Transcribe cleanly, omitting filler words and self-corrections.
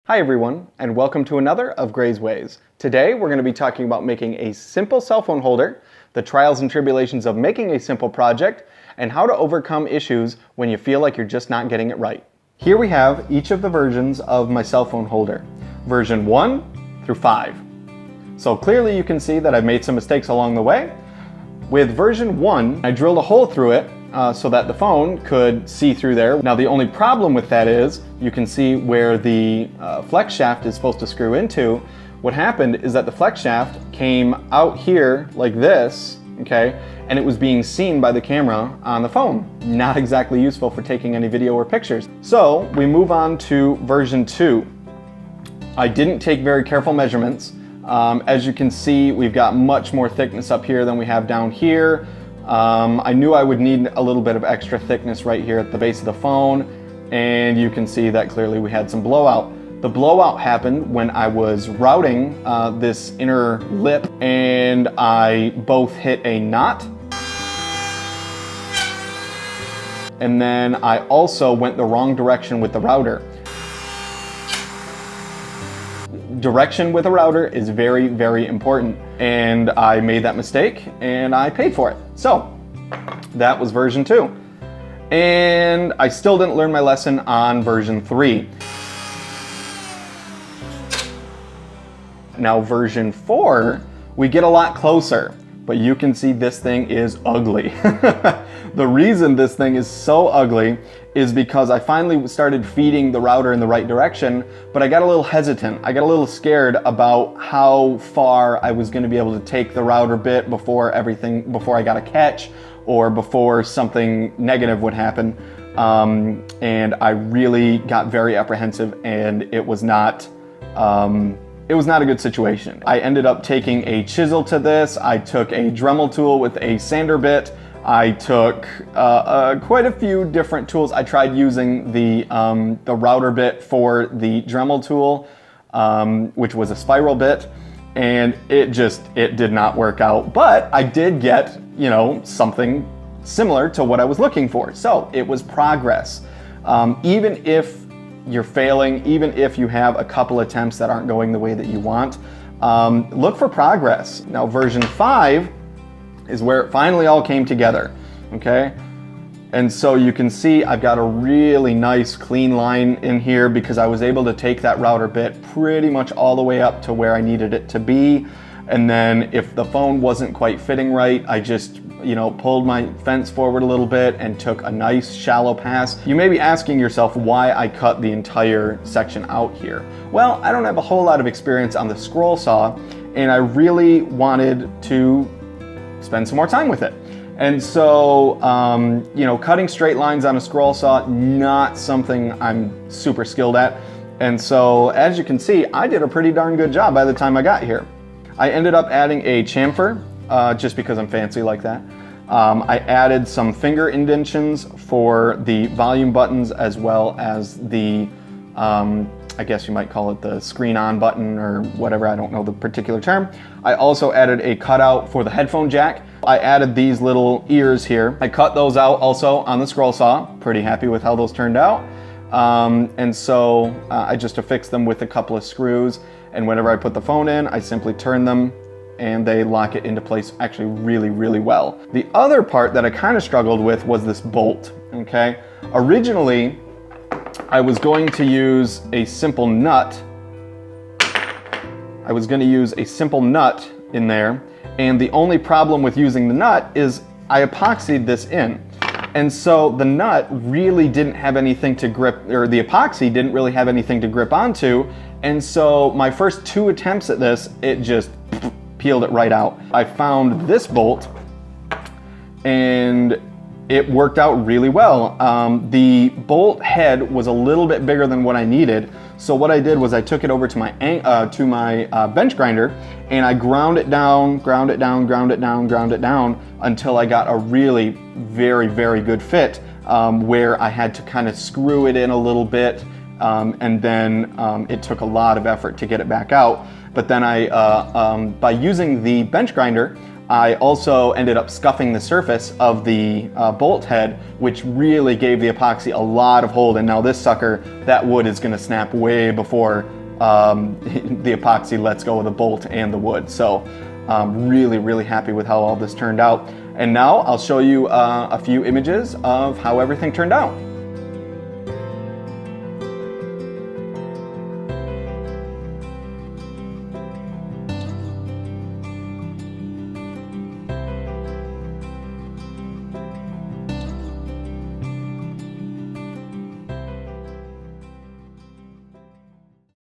Hi everyone, and welcome to another of Gray's Ways. Today we're going to be talking about making a simple cell phone holder, the trials and tribulations of making a simple project, and how to overcome issues when you feel like you're just not getting it right. Here we have each of the versions of my cell phone holder, version 1 through 5. So clearly you can see that I've made some mistakes along the way. With version 1, I drilled a hole through it so that the phone could see through there. Now the only problem with that is you can see where the flex shaft is supposed to screw into. What happened is that the flex shaft came out here like this, okay, and it was being seen by the camera on the phone. Not exactly useful for taking any video or pictures. So we move on to version 2. I didn't take very careful measurements. As you can see, we've got much more thickness up here than we have down here. I knew I would need a little bit of extra thickness right here at the base of the phone, and you can see that clearly we had some blowout. The blowout happened when I was routing this inner lip, and I both hit a knot, and then I also went the wrong direction with the router. Direction with a router is very, very important, and I made that mistake and I paid for it. So that was version 2, and I still didn't learn my lesson on version 3. Now version 4, we get a lot closer, but you can see this thing is ugly. The reason this thing is so ugly is because I finally started feeding the router in the right direction, but I got a little hesitant. I got a little scared about how far I was going to be able to take the router bit before I got a catch or before something negative would happen. And I really got very apprehensive, and it was not a good situation. I ended up taking a chisel to this. I took a Dremel tool with a sander bit. I took quite a few different tools. I tried using the router bit for the Dremel tool, which was a spiral bit, and it did not work out. But I did get, something similar to what I was looking for. So it was progress. Even if you're failing, even if you have a couple attempts that aren't going the way that you want, look for progress. Now version 5 is where it finally all came together, okay? And so you can see I've got a really nice clean line in here because I was able to take that router bit pretty much all the way up to where I needed it to be. And then if the phone wasn't quite fitting right, I just pulled my fence forward a little bit and took a nice shallow pass. You may be asking yourself why I cut the entire section out here. Well, I don't have a whole lot of experience on the scroll saw, and I really wanted to spend some more time with it. And so, cutting straight lines on a scroll saw, not something I'm super skilled at. And so, as you can see, I did a pretty darn good job by the time I got here. I ended up adding a chamfer, just because I'm fancy like that. I added some finger indentions for the volume buttons, as well as the, I guess you might call it the screen on button or whatever, I don't know the particular term. I also added a cutout for the headphone jack. I added these little ears here. I cut those out also on the scroll saw. Pretty happy with how those turned out. And so I just affixed them with a couple of screws, and whenever I put the phone in, I simply turn them and they lock it into place actually really, really well. The other part that I kind of struggled with was this bolt, okay? Originally, I was going to use a simple nut. I was going to use a simple nut in there, and the only problem with using the nut is I epoxied this in. And so the nut really didn't have anything to grip, or the epoxy didn't really have anything to grip onto, and so my first 2 attempts at this, it just peeled it right out. I found this bolt, and it worked out really well. The bolt head was a little bit bigger than what I needed, so what I did was I took it over to my bench grinder, and I ground it down until I got a really very, very good fit, where I had to kind of screw it in a little bit, and then it took a lot of effort to get it back out. But then by using the bench grinder, I also ended up scuffing the surface of the bolt head, which really gave the epoxy a lot of hold. And now this sucker, that wood is going to snap way before the epoxy lets go of the bolt and the wood. So really, really happy with how all this turned out. And now I'll show you a few images of how everything turned out.